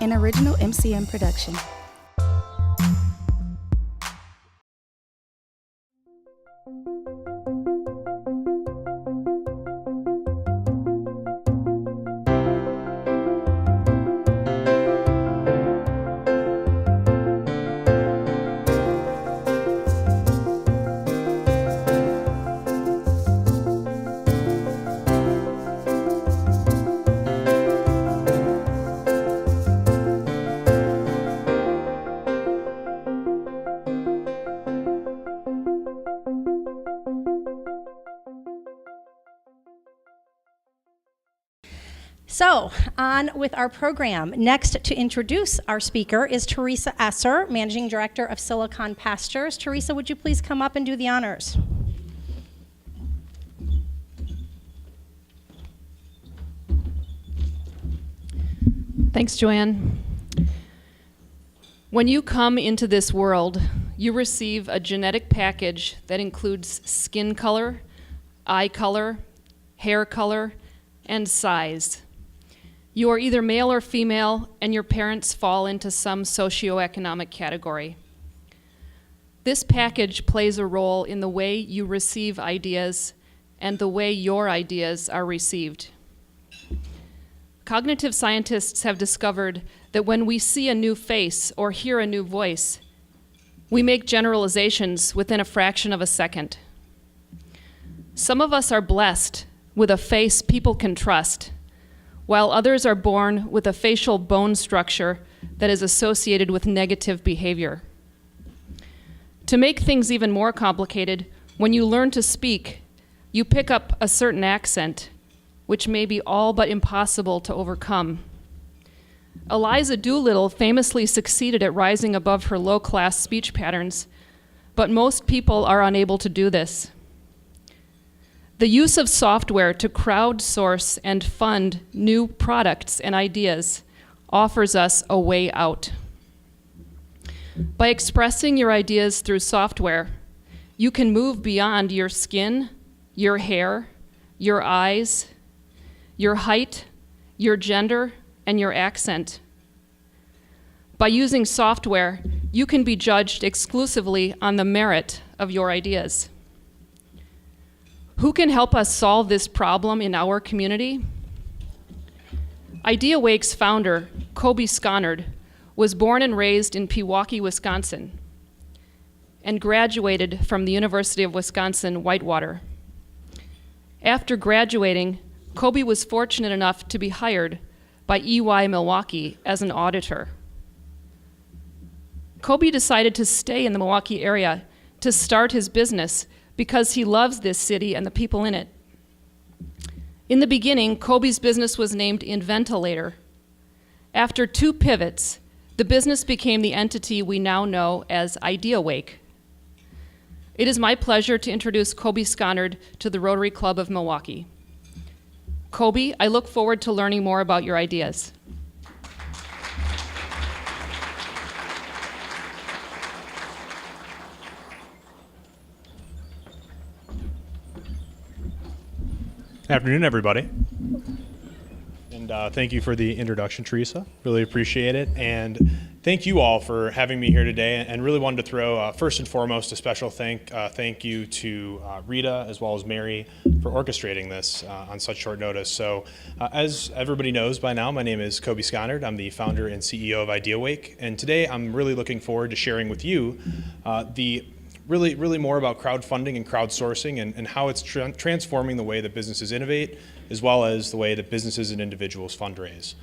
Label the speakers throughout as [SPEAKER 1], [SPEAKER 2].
[SPEAKER 1] an original MCM production.
[SPEAKER 2] So, on with our program. Next to introduce our speaker is Teresa Esser, Managing Director of Silicon Pastures. Teresa, would you please come up and do the honors?
[SPEAKER 3] Thanks, Joanne. When you come into this world, you receive a genetic package that includes skin color, eye color, hair color, and size. You are either male or female, and your parents fall into some socioeconomic category. This package plays a role in the way you receive ideas and the way your ideas are received. Cognitive scientists have discovered that when we see a new face or hear a new voice, we make generalizations within a fraction of a second. Some of us are blessed with a face people can trust, while others are born with a facial bone structure that is associated with negative behavior. To make things even more complicated, when you learn to speak, you pick up a certain accent, which may be all but impossible to overcome. Eliza Doolittle famously succeeded at rising above her low-class speech patterns, but most people are unable to do this. The use of software to crowdsource and fund new products and ideas offers us a way out. By expressing your ideas through software, you can move beyond your skin, your hair, your eyes, your height, your gender, and your accent. By using software, you can be judged exclusively on the merit of your ideas. Who can help us solve this problem in our community? Ideawake's founder, Coby Skonord, was born and raised in Pewaukee, Wisconsin, and graduated from the University of Wisconsin-Whitewater. After graduating, Coby was fortunate enough to be hired by EY Milwaukee as an auditor. Coby decided to stay in the Milwaukee area to start his business because he loves this city and the people in it. In the beginning, Coby's business was named Inventilator. After 2 pivots, the business became the entity we now know as Ideawake. It is my pleasure to introduce Coby Skonord to the Rotary Club of Milwaukee. Coby, I look forward to learning more about your ideas.
[SPEAKER 4] Afternoon, everybody. And thank you for the introduction, Teresa. Really appreciate it. And thank you all for having me here today. And really wanted to throw, first and foremost, a special thank you to Rita as well as Mary for orchestrating this on such short notice. So as everybody knows by now, my name is Coby Skonord. I'm the founder and CEO of Ideawake. And today I'm really looking forward to sharing with you really more about crowdfunding and crowdsourcing and how it's transforming the way that businesses innovate, as well as the way that businesses and individuals fundraise.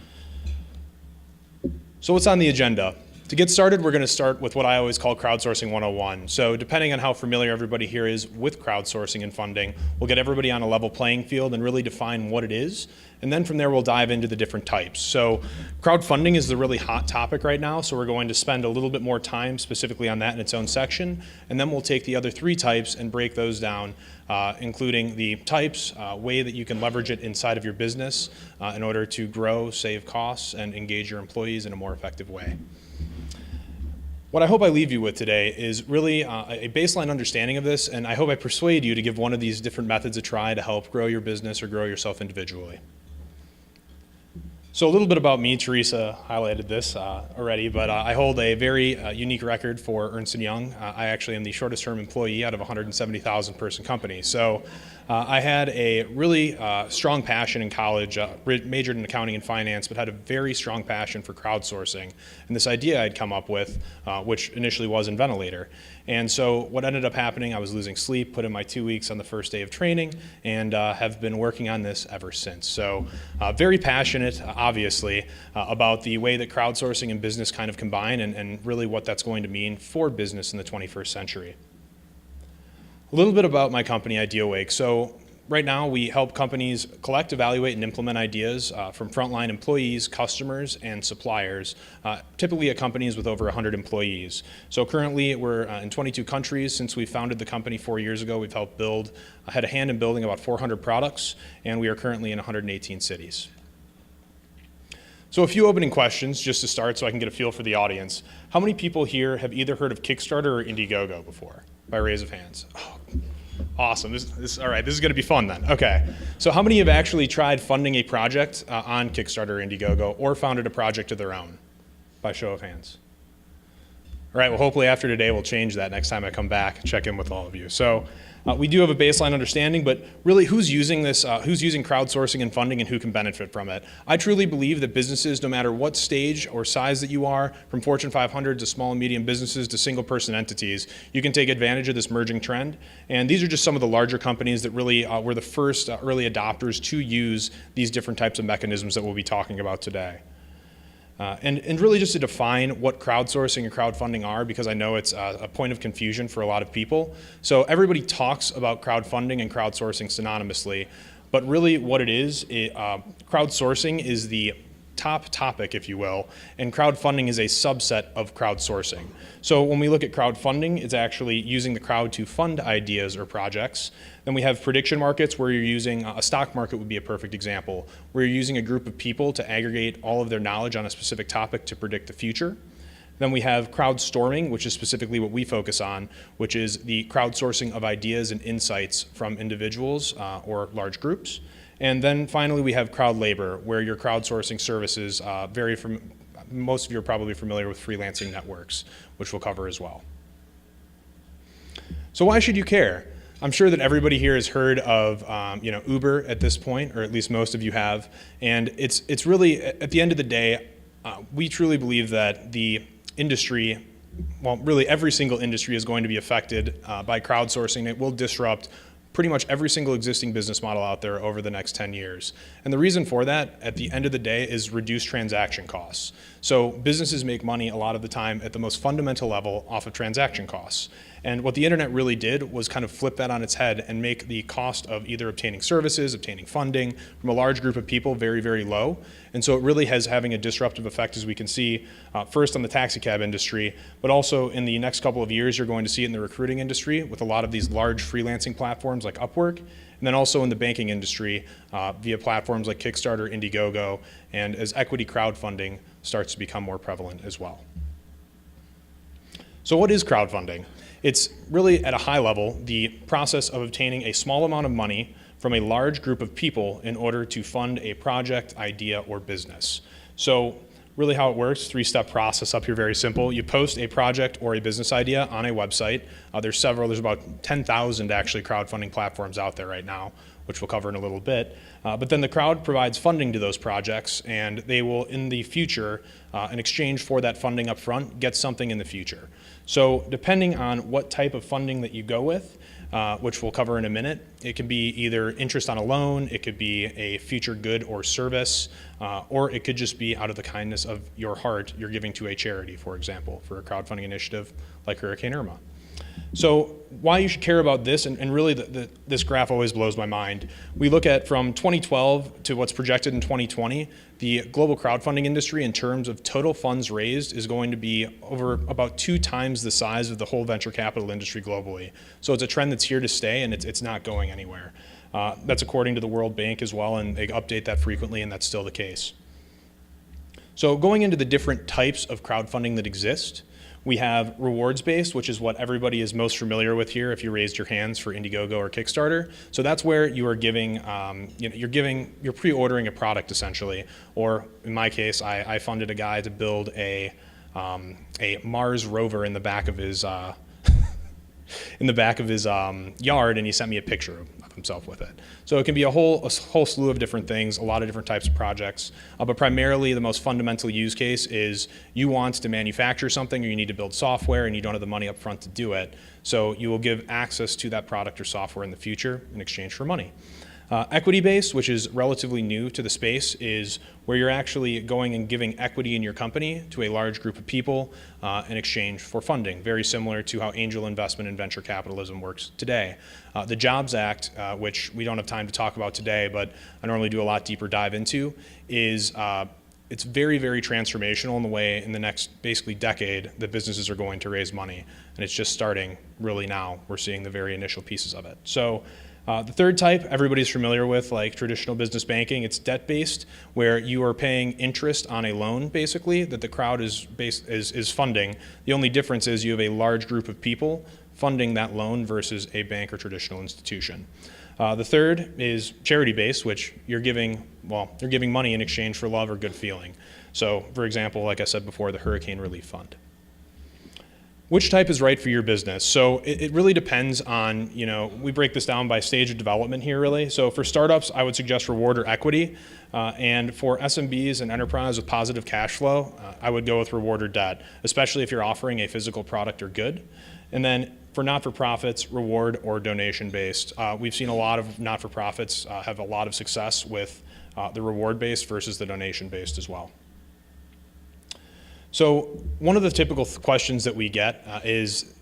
[SPEAKER 4] So what's on the agenda? To get started, we're going to start with what I always call Crowdsourcing 101. So depending on how familiar everybody here is with crowdsourcing and funding, we'll get everybody on a level playing field and really define what it is. And then from there, we'll dive into the different types. So crowdfunding is the really hot topic right now, so we're going to spend a little bit more time specifically on that in its own section. And then we'll take the other 3 types and break those down, including the types, way that you can leverage it inside of your business in order to grow, save costs, and engage your employees in a more effective way. What I hope I leave you with today is really a baseline understanding of this, and I hope I persuade you to give one of these different methods a try to help grow your business or grow yourself individually. So a little bit about me. Teresa highlighted this already, but I hold a very unique record for Ernst & Young. I actually am the shortest term employee out of a 170,000 person company. So I had a really strong passion in college, majored in accounting and finance, but had a very strong passion for crowdsourcing. And this idea I'd come up with, which initially was Inventilator. And so what ended up happening, I was losing sleep, put in my 2 weeks on the first day of training, and have been working on this ever since. So very passionate, obviously, about the way that crowdsourcing and business kind of combine and really what that's going to mean for business in the 21st century. A little bit about my company, Ideawake. So right now we help companies collect, evaluate, and implement ideas from frontline employees, customers, and suppliers, typically at companies with over 100 employees. So currently we're in 22 countries. Since we founded the company 4 years ago, we've helped had a hand in building about 400 products, and we are currently in 118 cities. So a few opening questions just to start so I can get a feel for the audience. How many people here have either heard of Kickstarter or Indiegogo before? By raise of hands. Oh, awesome. All right, this is going to be fun then. Okay. So how many have actually tried funding a project on Kickstarter or Indiegogo or founded a project of their own? By show of hands. All right, well, hopefully after today we'll change that next time I come back, check in with all of you. So we do have a baseline understanding, but really who's using this, who's using crowdsourcing and funding and who can benefit from it? I truly believe that businesses, no matter what stage or size that you are, from Fortune 500 to small and medium businesses to single person entities, you can take advantage of this emerging trend. And these are just some of the larger companies that really were the first early adopters to use these different types of mechanisms that we'll be talking about today. And really just to define what crowdsourcing and crowdfunding are, because I know it's a point of confusion for a lot of people. So everybody talks about crowdfunding and crowdsourcing synonymously, but really what it is, crowdsourcing is the top topic, if you will, and crowdfunding is a subset of crowdsourcing. So when we look at crowdfunding, it's actually using the crowd to fund ideas or projects. Then we have prediction markets where you're using, a stock market would be a perfect example, where you're using a group of people to aggregate all of their knowledge on a specific topic to predict the future. Then we have crowdstorming, which is specifically what we focus on, which is the crowdsourcing of ideas and insights from individuals or large groups. And then finally, we have crowd labor, where your crowdsourcing services vary from, most of you are probably familiar with freelancing networks, which we'll cover as well. So why should you care? I'm sure that everybody here has heard of Uber at this point, or at least most of you have. And it's really, at the end of the day, we truly believe that the industry, well, really every single industry is going to be affected by crowdsourcing. It will disrupt pretty much every single existing business model out there over the next 10 years. And the reason for that, at the end of the day, is reduced transaction costs. So businesses make money a lot of the time at the most fundamental level off of transaction costs. And what the internet really did was kind of flip that on its head and make the cost of either obtaining services, obtaining funding from a large group of people very, very low. And so it really has having a disruptive effect, as we can see, first on the taxi cab industry, but also in the next couple of years, you're going to see it in the recruiting industry with a lot of these large freelancing platforms like Upwork, and then also in the banking industry via platforms like Kickstarter, Indiegogo, and as equity crowdfunding starts to become more prevalent as well. So what is crowdfunding? It's really, at a high level, the process of obtaining a small amount of money from a large group of people in order to fund a project, idea, or business. So really how it works, three-step process up here, very simple. You post a project or a business idea on a website. There's about 10,000 actually crowdfunding platforms out there right now, which we'll cover in a little bit. But then the crowd provides funding to those projects, and they will, in the future, in exchange for that funding up front, get something in the future. So depending on what type of funding that you go with, which we'll cover in a minute, it can be either interest on a loan, it could be a future good or service, or it could just be out of the kindness of your heart, you're giving to a charity, for example, for a crowdfunding initiative like Hurricane Irma. So why you should care about this, and really this graph always blows my mind. We look at from 2012 to what's projected in 2020, the global crowdfunding industry in terms of total funds raised is going to be over about 2 times the size of the whole venture capital industry globally. So it's a trend that's here to stay, and it's not going anywhere. That's according to the World Bank as well, and they update that frequently, and that's still the case. So going into the different types of crowdfunding that exist, We have rewards-based, which is what everybody is most familiar with here if you raised your hands for Indiegogo or Kickstarter. So that's where you are giving, you're pre-ordering a product essentially. Or in my case, I funded a guy to build a Mars rover in the back of his yard, and he sent me a picture of himself with it. So it can be a whole slew of different things, a lot of different types of projects, but primarily the most fundamental use case is you want to manufacture something or you need to build software and you don't have the money up front to do it. So you will give access to that product or software in the future in exchange for money. Equity-based, which is relatively new to the space, is where you're actually going and giving equity in your company to a large group of people in exchange for funding, very similar to how angel investment and venture capitalism works today. The Jobs Act, which we don't have time to talk about today, but I normally do a lot deeper dive into, is it's very, very transformational in the way in the next basically decade that businesses are going to raise money. And it's just starting really now. We're seeing the very initial pieces of it. So the third type, everybody's familiar with, like traditional business banking. It's debt-based, where you are paying interest on a loan, basically, that the crowd is funding. The only difference is you have a large group of people funding that loan versus a bank or traditional institution. The third is charity-based, which you're giving money in exchange for love or good feeling. So, for example, like I said before, the Hurricane Relief Fund. Which type is right for your business? So it really depends on, we break this down by stage of development here really. So for startups, I would suggest reward or equity. And for SMBs and enterprise with positive cash flow, I would go with reward or debt, especially if you're offering a physical product or good. And then for not-for-profits, reward or donation-based. We've seen a lot of not-for-profits have a lot of success with the reward-based versus the donation-based as well. So one of the typical questions that we get is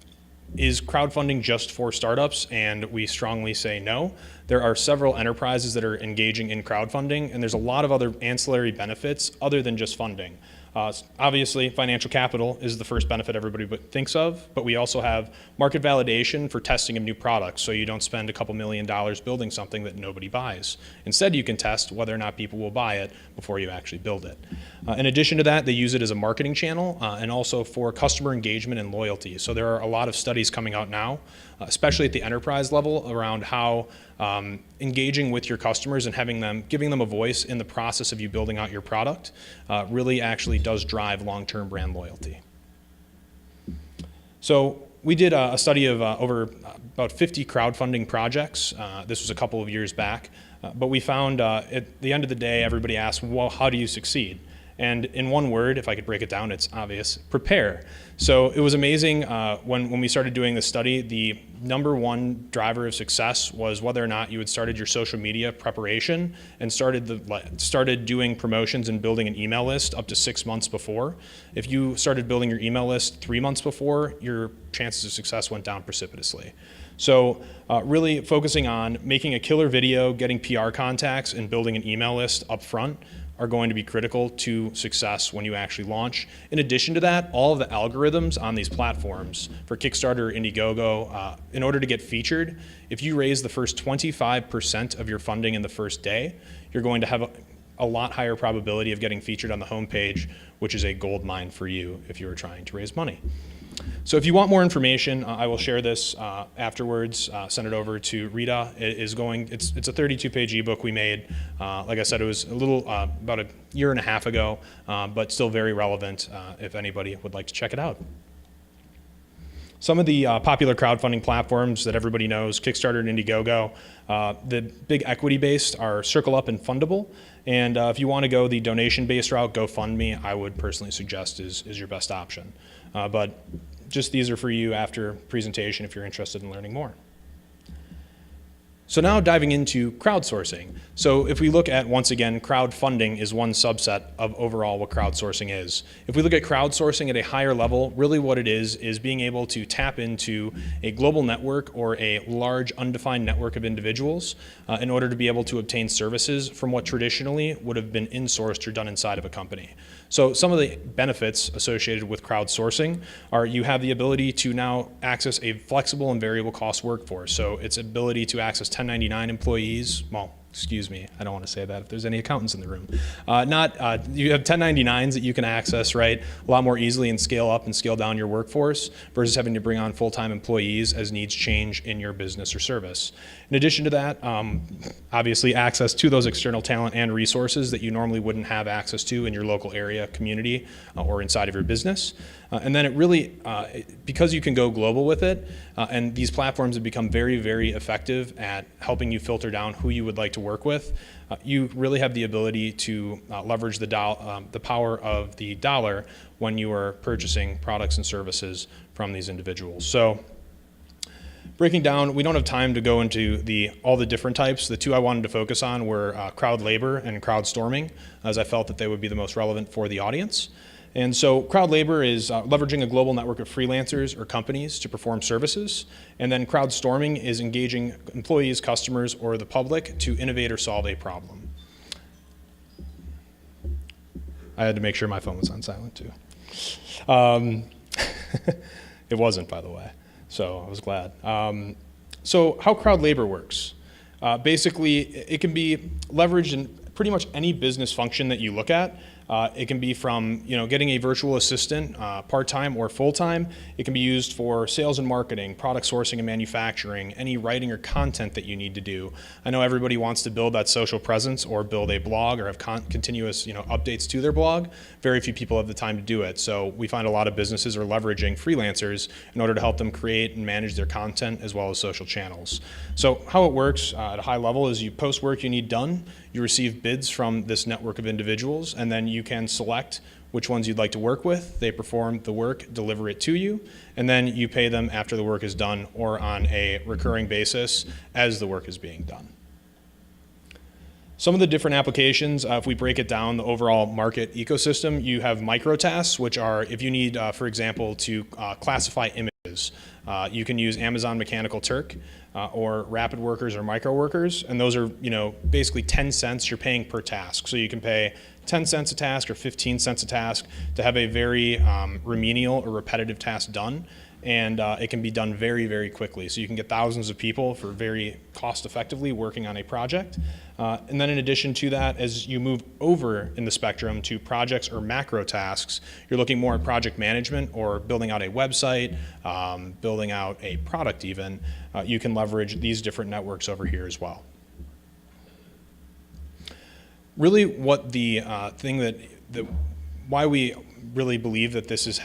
[SPEAKER 4] crowdfunding just for startups? And we strongly say no. There are several enterprises that are engaging in crowdfunding, and there's a lot of other ancillary benefits other than just funding. Obviously, financial capital is the first benefit everybody thinks of, but we also have market validation for testing of new products, so you don't spend a couple $1 million building something that nobody buys. Instead, you can test whether or not people will buy it before you actually build it. In addition to that, they use it as a marketing channel and also for customer engagement and loyalty. So there are a lot of studies coming out now, especially at the enterprise level, around how engaging with your customers and giving them a voice in the process of you building out your product really actually does drive long-term brand loyalty. So we did a study of over about 50 crowdfunding projects. This was a couple of years back, but we found at the end of the day, everybody asked, well, how do you succeed? And in one word, if I could break it down, it's obvious: prepare. So it was amazing when we started doing this study, the #1 driver of success was whether or not you had started your social media preparation and started doing promotions and building an email list up to 6 months before. If you started building your email list 3 months before, your chances of success went down precipitously. So really focusing on making a killer video, getting PR contacts, and building an email list up front are going to be critical to success when you actually launch. In addition to that, all of the algorithms on these platforms for Kickstarter or Indiegogo, in order to get featured, if you raise the first 25% of your funding in the first day, you're going to have a lot higher probability of getting featured on the homepage, which is a gold mine for you if you were trying to raise money. So if you want more information, I will share this afterwards, send it over to Rita. It's a 32-page ebook we made. Like I said, it was about a year and a half ago, but still very relevant if anybody would like to check it out. Some of the popular crowdfunding platforms that everybody knows, Kickstarter and Indiegogo, the big equity-based are CircleUp and Fundable. And if you want to go the donation-based route, GoFundMe, I would personally suggest is your best option. But just these are for you after presentation if you're interested in learning more. So now diving into crowdsourcing. So if we look at, once again, crowdfunding is one subset of overall what crowdsourcing is. If we look at crowdsourcing at a higher level, really what it is being able to tap into a global network or a large undefined network of individuals in order to be able to obtain services from what traditionally would have been insourced or done inside of a company. So some of the benefits associated with crowdsourcing are you have the ability to now access a flexible and variable cost workforce. So its ability to access 1099 employees, well, excuse me, I don't want to say that if there's any accountants in the room. You have 1099s that you can access, right, a lot more easily and scale up and scale down your workforce versus having to bring on full-time employees as needs change in your business or service. In addition to that, obviously access to those external talent and resources that you normally wouldn't have access to in your local area, community, or inside of your business. And then it really, because you can go global with it, and these platforms have become very, very effective at helping you filter down who you would like to work with, you really have the ability to leverage the power of the dollar when you are purchasing products and services from these individuals. So breaking down, we don't have time to go into all the different types. The two I wanted to focus on were crowd labor and crowd storming, as I felt that they would be the most relevant for the audience. And so crowd labor is leveraging a global network of freelancers or companies to perform services. And then crowd storming is engaging employees, customers, or the public to innovate or solve a problem. I had to make sure my phone was on silent too. It wasn't, by the way, so I was glad. So how crowd labor works. Basically, it can be leveraged in pretty much any business function that you look at. It can be from getting a virtual assistant, part-time or full-time. It can be used for sales and marketing, product sourcing and manufacturing, any writing or content that you need to do. I know everybody wants to build that social presence or build a blog or have continuous updates to their blog. Very few people have the time to do it. So we find a lot of businesses are leveraging freelancers in order to help them create and manage their content as well as social channels. So how it works at a high level is you post work you need done, you receive bids from this network of individuals, and then you can select which ones you'd like to work with. They perform the work, deliver it to you, and then you pay them after the work is done or on a recurring basis as the work is being done. Some of the different applications, if we break it down, the overall market ecosystem, you have micro tasks, which are if you need, for example, to classify images. You can use Amazon Mechanical Turk or Rapid Workers or Micro Workers, and those are basically 10 cents you're paying per task. So you can pay 10 cents a task or 15 cents a task to have a very remedial or repetitive task done. And it can be done very, very quickly. So you can get thousands of people for very cost effectively working on a project. And then in addition to that, as you move over in the spectrum to projects or macro tasks, you're looking more at project management or building out a website, building out a product even. You can leverage these different networks over here as well. Really what the why we really believe that this is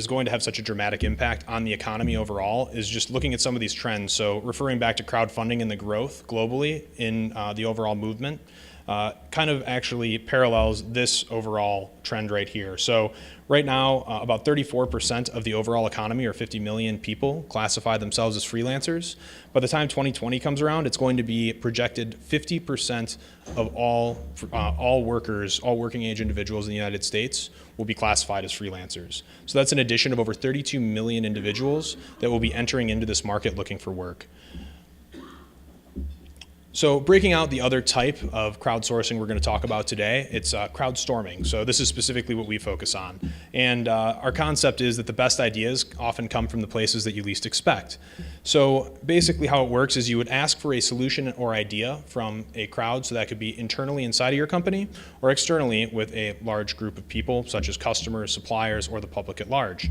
[SPEAKER 4] going to have such a dramatic impact on the economy overall is just looking at some of these trends. So referring back to crowdfunding and the growth globally in the overall movement kind of actually parallels this overall trend right here. So right now, about 34% of the overall economy, or 50 million people, classify themselves as freelancers. By the time 2020 comes around, it's going to be projected 50% of all workers, all working age individuals in the United States will be classified as freelancers. So that's an addition of over 32 million individuals that will be entering into this market looking for work. So breaking out the other type of crowdsourcing we're going to talk about today, it's crowdstorming. So this is specifically what we focus on. And our concept is that the best ideas often come from the places that you least expect. So basically how it works is you would ask for a solution or idea from a crowd, so that could be internally inside of your company or externally with a large group of people such as customers, suppliers, or the public at large.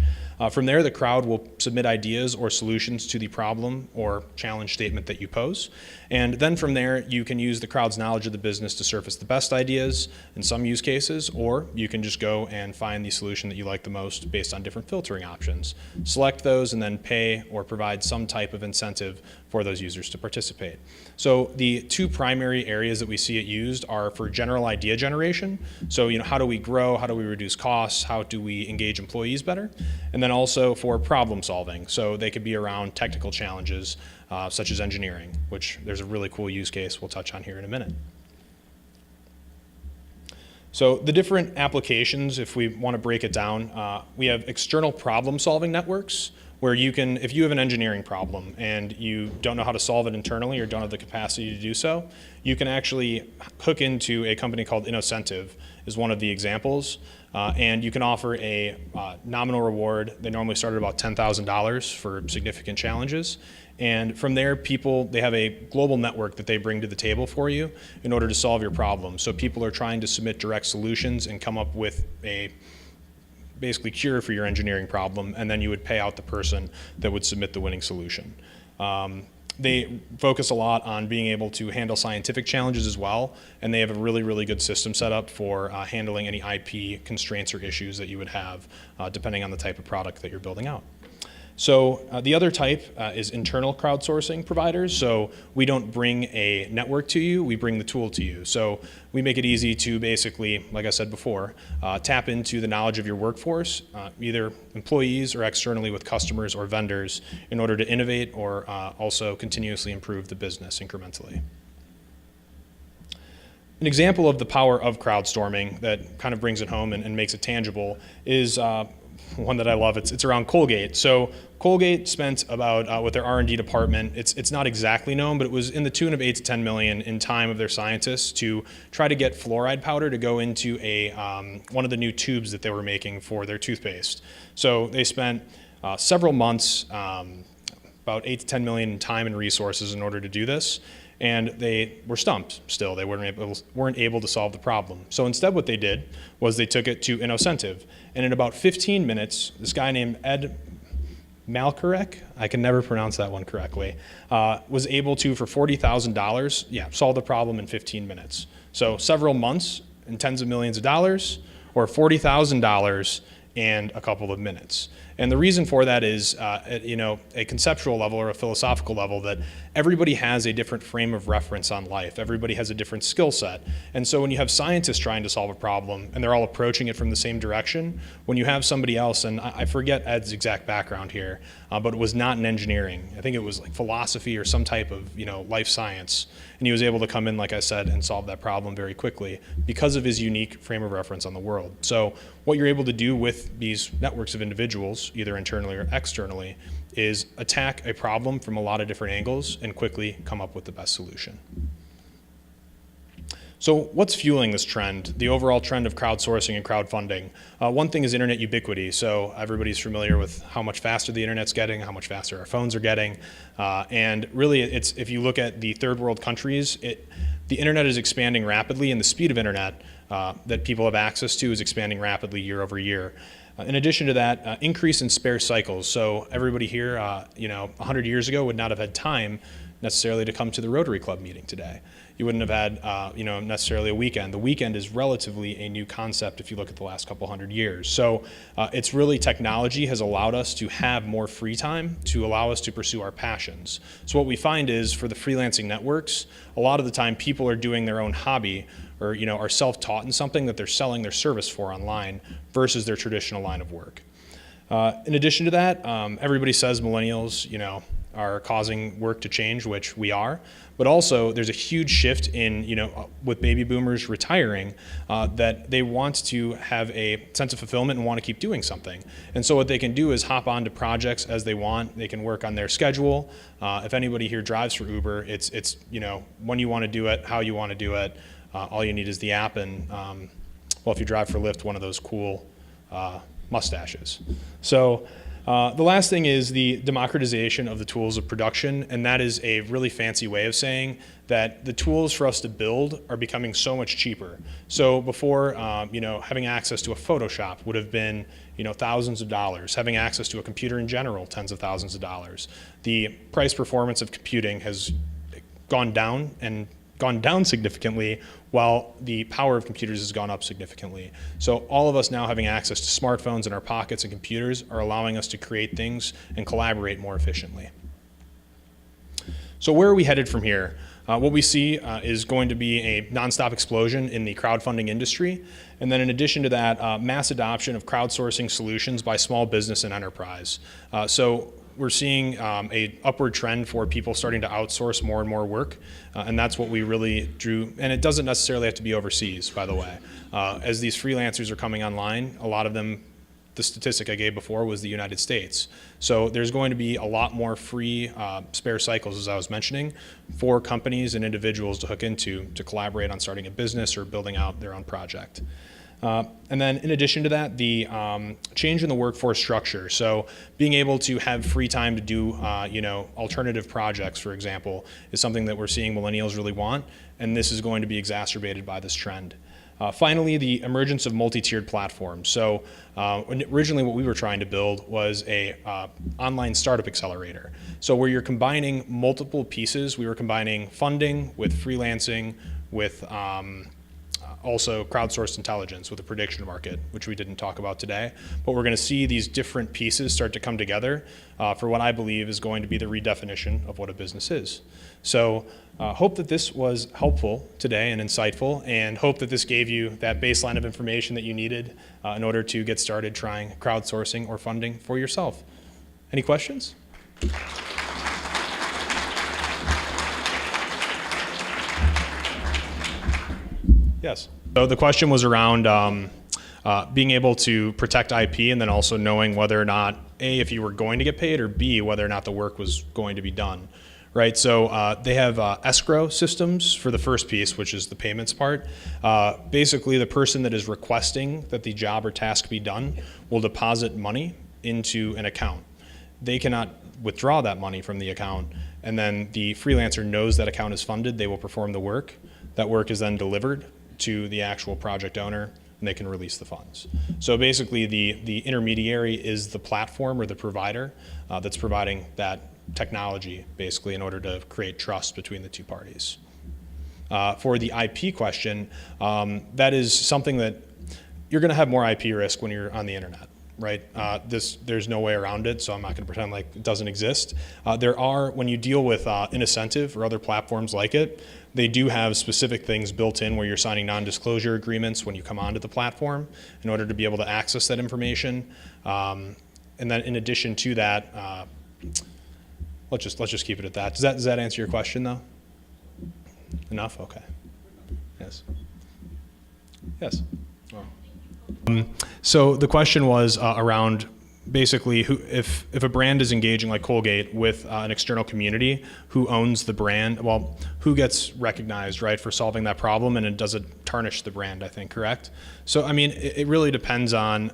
[SPEAKER 4] From there, the crowd will submit ideas or solutions to the problem or challenge statement that you pose. And then from there, you can use the crowd's knowledge of the business to surface the best ideas in some use cases, or you can just go and find the solution that you like the most based on different filtering options. Select those and then pay or provide some type of incentive for those users to participate. So the two primary areas that we see it used are for general idea generation. So how do we grow? How do we reduce costs? How do we engage employees better? And then also for problem solving. So they could be around technical challenges such as engineering, which there's a really cool use case we'll touch on here in a minute. So the different applications, if we want to break it down, we have external problem solving networks, where you can, if you have an engineering problem and you don't know how to solve it internally or don't have the capacity to do so, you can actually hook into a company called Innocentive is one of the examples. And you can offer a nominal reward. They normally start at about $10,000 for significant challenges. And from there, they have a global network that they bring to the table for you in order to solve your problem. So people are trying to submit direct solutions and come up with a basically cure for your engineering problem, and then you would pay out the person that would submit the winning solution. They focus a lot on being able to handle scientific challenges as well, and they have a really, really good system set up for handling any IP constraints or issues that you would have depending on the type of product that you're building out. So the other type is internal crowdsourcing providers. So we don't bring a network to you, we bring the tool to you. So we make it easy to basically, like I said before, tap into the knowledge of your workforce, either employees or externally with customers or vendors, in order to innovate or also continuously improve the business incrementally. An example of the power of crowdstorming that kind of brings it home and makes it tangible is one that I love. It's around Colgate. So Colgate spent about, with their R&D department, it's not exactly known, but it was in the tune of 8 to 10 million in time of their scientists to try to get fluoride powder to go into one of the new tubes that they were making for their toothpaste. So they spent several months, about 8 to 10 million in time and resources in order to do this. And they were stumped still. They weren't able to solve the problem. So instead what they did was they took it to Innocentive. And in about 15 minutes, this guy named Ed Malkarek, I can never pronounce that one correctly, was able to, for $40,000, solve the problem in 15 minutes. So several months and tens of millions of dollars, or $40,000 and a couple of minutes. And the reason for that is, at a conceptual level or a philosophical level, that everybody has a different frame of reference on life. Everybody has a different skill set. And so when you have scientists trying to solve a problem and they're all approaching it from the same direction, when you have somebody else, and I forget Ed's exact background here, but it was not in engineering. I think it was like philosophy or some type of life science. And he was able to come in, like I said, and solve that problem very quickly because of his unique frame of reference on the world. So what you're able to do with these networks of individuals, either internally or externally, is attack a problem from a lot of different angles and quickly come up with the best solution. So what's fueling this trend, the overall trend of crowdsourcing and crowdfunding? One thing is internet ubiquity. So everybody's familiar with how much faster the internet's getting, how much faster our phones are getting. And really, if you look at the third world countries, the internet is expanding rapidly, and the speed of internet that people have access to is expanding rapidly year over year. In addition to that, increase in spare cycles. So everybody here, 100 years ago would not have had time necessarily to come to the Rotary Club meeting today. You wouldn't have had, necessarily a weekend. The weekend is relatively a new concept if you look at the last couple hundred years. So it's really technology has allowed us to have more free time to allow us to pursue our passions. So what we find is for the freelancing networks, a lot of the time people are doing their own hobby or are self-taught in something that they're selling their service for online versus their traditional line of work. In addition to that, everybody says millennials, are causing work to change, which we are. But also, there's a huge shift in, with baby boomers retiring, that they want to have a sense of fulfillment and want to keep doing something. And so what they can do is hop onto projects as they want. They can work on their schedule. If anybody here drives for Uber, it's when you want to do it, how you want to do it. All you need is the app, and if you drive for Lyft, one of those cool mustaches. So the last thing is the democratization of the tools of production, and that is a really fancy way of saying that the tools for us to build are becoming so much cheaper. So before, having access to a Photoshop would have been, thousands of dollars. Having access to a computer in general, tens of thousands of dollars. The price performance of computing has gone down significantly, while the power of computers has gone up significantly. So all of us now having access to smartphones in our pockets and computers are allowing us to create things and collaborate more efficiently. So where are we headed from here? What we see is going to be a nonstop explosion in the crowdfunding industry. And then in addition to that, mass adoption of crowdsourcing solutions by small business and enterprise. So we're seeing a upward trend for people starting to outsource more and more work, and that's what we really drew. And it doesn't necessarily have to be overseas, by the way. As these freelancers are coming online, a lot of them, the statistic I gave before was the United States. So there's going to be a lot more free spare cycles, as I was mentioning, for companies and individuals to hook into to collaborate on starting a business or building out their own project. And then in addition to that, the change in the workforce structure. So being able to have free time to do, alternative projects, for example, is something that we're seeing millennials really want, and this is going to be exacerbated by this trend. Finally, the emergence of multi-tiered platforms. So originally what we were trying to build was a online startup accelerator. So where you're combining multiple pieces, we were combining funding with freelancing, with also crowdsourced intelligence with a prediction market, which we didn't talk about today. But we're going to see these different pieces start to come together for what I believe is going to be the redefinition of what a business is. So hope that this was helpful today and insightful, and hope that this gave you that baseline of information that you needed in order to get started trying crowdsourcing or funding for yourself. Any questions? Yes. So the question was around being able to protect IP and then also knowing whether or not, A, if you were going to get paid, or B, whether or not the work was going to be done. Right, so they have escrow systems for the first piece, which is the payments part. Basically, the person that is requesting that the job or task be done will deposit money into an account. They cannot withdraw that money from the account, and then the freelancer knows that account is funded. They will perform the work. That work is then delivered to the actual project owner, and they can release the funds. So basically, the intermediary is the platform or the provider that's providing that technology, basically, in order to create trust between the two parties. For the IP question, that is something that you're going to have more IP risk when you're on the internet, right? There's no way around it, so I'm not going to pretend like it doesn't exist. There are, when you deal with Innocentive or other platforms like it, they do have specific things built in where you're signing non-disclosure agreements when you come onto the platform in order to be able to access that information. And then in addition to that, let's just keep it at that. Does that answer your question, though? Enough? Okay. Yes. Yes. So the question was around basically if a brand is engaging, like Colgate, with an external community, who owns the brand? Well, who gets recognized, right, for solving that problem, and it doesn't tarnish the brand, I think, correct? So, I mean, it really depends on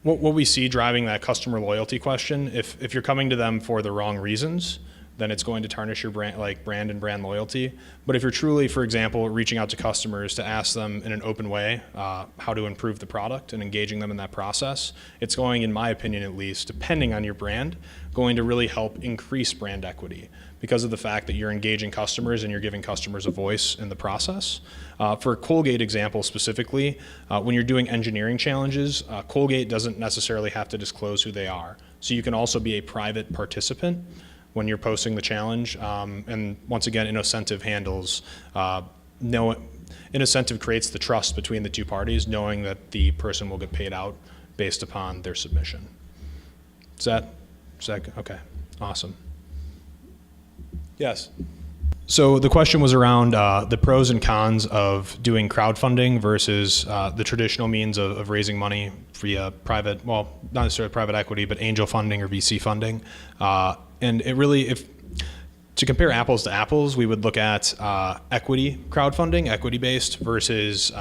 [SPEAKER 4] what we see driving that customer loyalty question. If you're coming to them for the wrong reasons, then it's going to tarnish your brand, like brand and brand loyalty. But if you're truly, for example, reaching out to customers to ask them in an open way how to improve the product and engaging them in that process, it's going, in my opinion at least, depending on your brand, going to really help increase brand equity because of the fact that you're engaging customers and you're giving customers a voice in the process. For Colgate example specifically, when you're doing engineering challenges, Colgate doesn't necessarily have to disclose who they are. So you can also be a private participant when you're posting the challenge. And once again, Innocentive handles, Innocentive creates the trust between the two parties, knowing that the person will get paid out based upon their submission. Is that okay? Awesome. Yes. So the question was around the pros and cons of doing crowdfunding versus the traditional means of raising money via private, well, not necessarily private equity, but angel funding or VC funding. And it really, to compare apples to apples, we would look at equity crowdfunding, equity-based, versus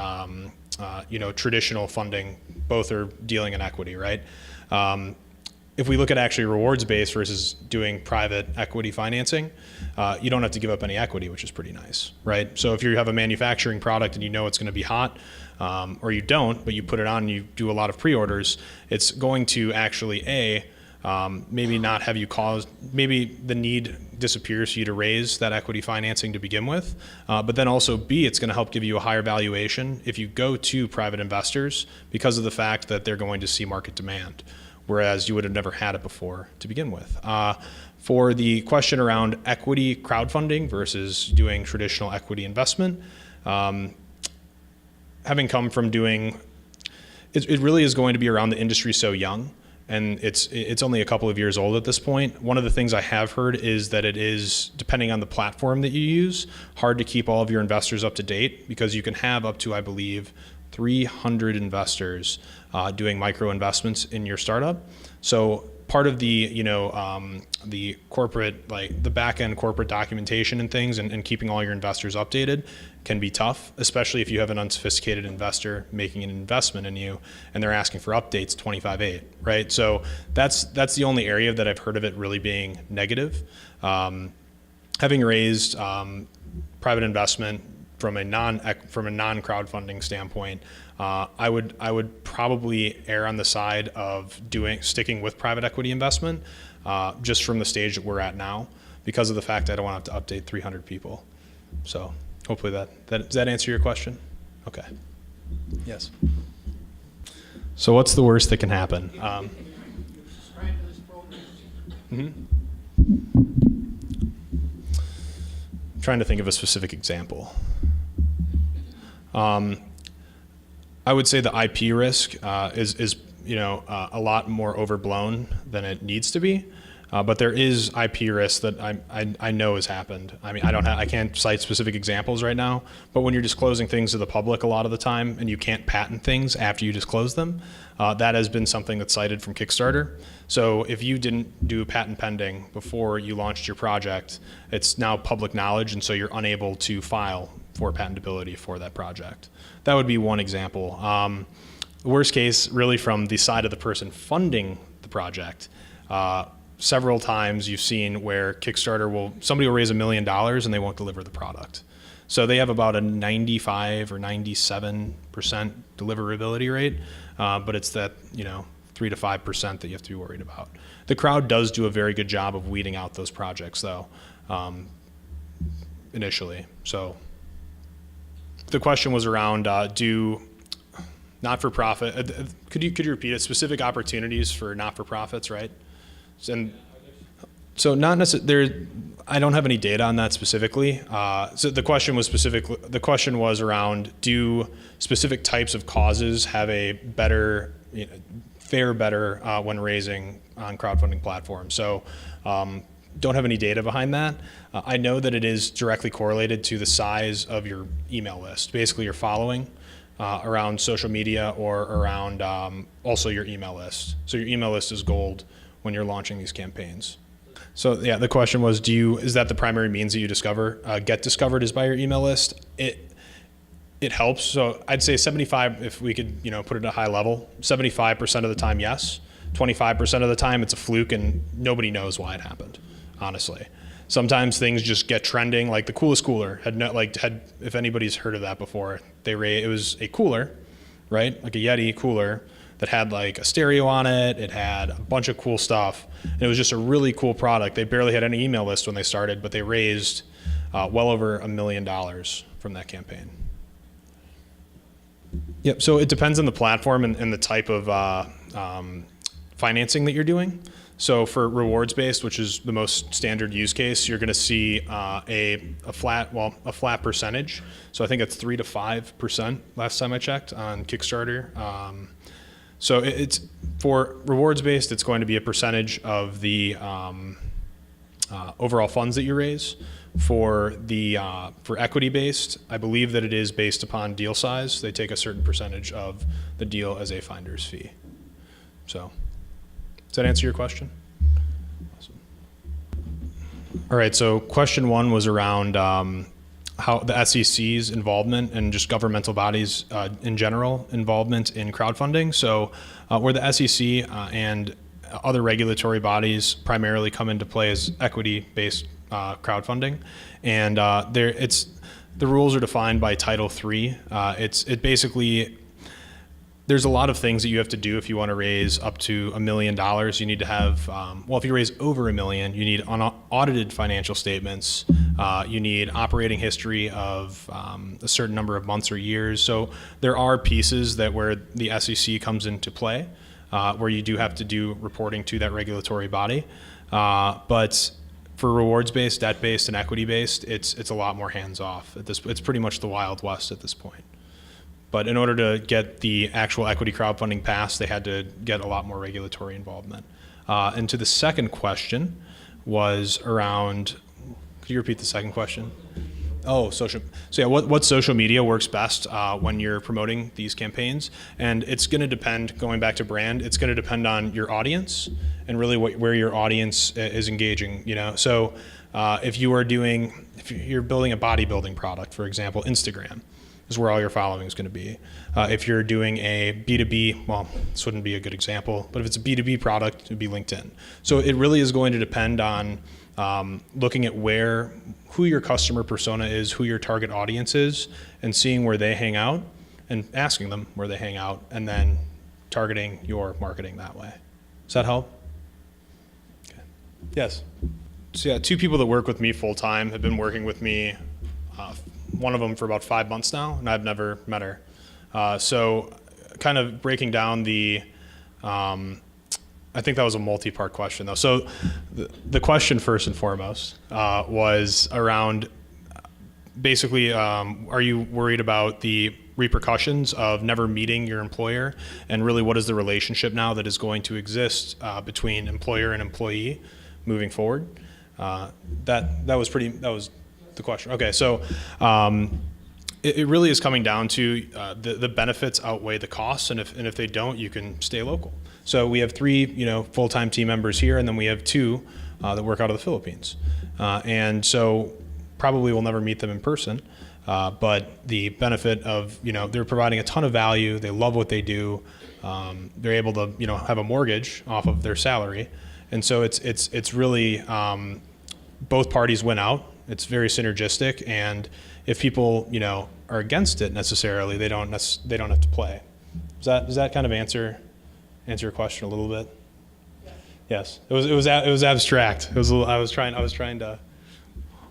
[SPEAKER 4] traditional funding. Both are dealing in equity, right? If we look at actually rewards-based versus doing private equity financing, you don't have to give up any equity, which is pretty nice, right? So if you have a manufacturing product and you know it's going to be hot, or you don't, but you put it on and you do a lot of pre-orders, it's going to actually, maybe not have you cause, maybe the need disappears for you to raise that equity financing to begin with, but then also B, it's going to help give you a higher valuation if you go to private investors because of the fact that they're going to see market demand, whereas you would have never had it before to begin with. For the question around equity crowdfunding versus doing traditional equity investment, having come from doing, it really is going to be around the industry so young, and it's only a couple of years old at this point. One of the things I have heard is that it is, depending on the platform that you use, hard to keep all of your investors up to date because you can have up to, I believe, 300 investors doing micro investments in your startup. So part of the corporate, like the back end corporate documentation and things, and keeping all your investors updated can be tough, especially if you have an unsophisticated investor making an investment in you and they're asking for updates 25/8, right? So that's the only area that I've heard of it really being negative. Having raised private investment from a non-crowdfunding standpoint, I would probably err on the side of sticking with private equity investment, just from the stage that we're at now, because of the fact I don't want to have to update 300 people. So hopefully does that answer your question? Okay. Yes. So what's the worst that can happen? Trying to think of a specific example. I would say the IP risk is a lot more overblown than it needs to be, but there is IP risk that I know has happened. I mean, I can't cite specific examples right now, but when you're disclosing things to the public a lot of the time and you can't patent things after you disclose them, that has been something that's cited from Kickstarter. So if you didn't do patent pending before you launched your project, it's now public knowledge, and so you're unable to file for patentability for that project. That would be one example. The worst case, really from the side of the person funding the project, several times you've seen where somebody will raise $1 million and they won't deliver the product. So they have about a 95 or 97% deliverability rate, but it's that 3 to 5% that you have to be worried about. The crowd does do a very good job of weeding out those projects, though, initially. So the question was around do not-for-profit. Could you repeat it? Specific opportunities for not-for-profits, right? And so not necessarily. I don't have any data on that specifically. So the question was around, do specific types of causes have a fare better when raising on crowdfunding platforms? So don't have any data behind that. I know that it is directly correlated to the size of your email list, basically your following around social media or around also your email list. So your email list is gold when you're launching these campaigns. So yeah, the question was, is that the primary means that you get discovered is by your email list? It helps. So I'd say 75, if we could put it at a high level, 75% of the time, yes. 25% of the time it's a fluke and nobody knows why it happened, honestly. Sometimes things just get trending, like the coolest cooler if anybody's heard of that before, it was a cooler, right? Like a Yeti cooler that had like a stereo on it. It had a bunch of cool stuff. And it was just a really cool product. They barely had any email list when they started, but they raised well over $1 million from that campaign. Yep, so it depends on the platform and the type of financing that you're doing. So for rewards-based, which is the most standard use case, you're going to see a flat percentage. So I think it's 3 to 5% last time I checked on Kickstarter. So it's for rewards-based, it's going to be a percentage of the overall funds that you raise. For equity-based, I believe that it is based upon deal size. They take a certain percentage of the deal as a finder's fee. So. Does that answer your question? Awesome. All right, so question one was around how the SEC's involvement and just governmental bodies in general involvement in crowdfunding. So where the SEC and other regulatory bodies primarily come into play as equity-based crowdfunding. And the rules are defined by Title III. It basically, there's a lot of things that you have to do if you want to raise up to $1 million. You need to have, if you raise over $1 million, you need audited financial statements. You need operating history of a certain number of months or years. So there are pieces where the SEC comes into play, where you do have to do reporting to that regulatory body. But for rewards-based, debt-based, and equity-based, it's a lot more hands-off. It's pretty much the Wild West at this point. But in order to get the actual equity crowdfunding passed, they had to get a lot more regulatory involvement. And to the second question was around, could you repeat the second question? Oh, social. So yeah, what social media works best when you're promoting these campaigns? And it's going to depend, going back to brand, it's going to depend on your audience and really where your audience is engaging, you know? So if you're building a bodybuilding product, for example, Instagram is where all your following is going to be. If you're doing a B2B, well, this wouldn't be a good example, but if it's a B2B product, it would be LinkedIn. So it really is going to depend on looking at who your customer persona is, who your target audience is, and seeing where they hang out and asking them where they hang out, and then targeting your marketing that way. Does that help? Okay. Yes. So yeah, 2 people that work with me full time have been working with me, one of them for about 5 months now, and I've never met her. So kind of breaking down I think that was a multi-part question, though. So the question, first and foremost, was around basically, are you worried about the repercussions of never meeting your employer, and really what is the relationship now that is going to exist between employer and employee moving forward? That was the question. Okay, so it really is coming down to the benefits outweigh the costs, and if they don't, you can stay local. So we have 3, full-time team members here, and then we have 2 that work out of the Philippines. And so probably we'll never meet them in person, but the benefit of, they're providing a ton of value, they love what they do, they're able to, have a mortgage off of their salary. And so it's really, both parties win out. It's very synergistic, and if people, are against it necessarily, they don't have to play. Does that kind of answer your question a little bit? Yes. It was abstract. I was trying to.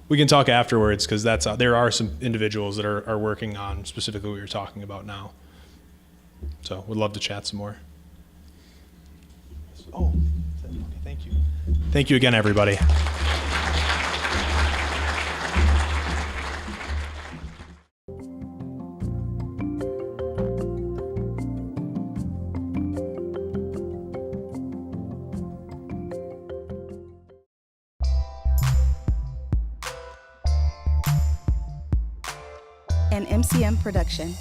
[SPEAKER 4] We can talk afterwards, because there are some individuals that are working on specifically what you're talking about now. So would love to chat some more. Oh, okay, thank you. Thank you again, everybody.
[SPEAKER 1] An MCM production.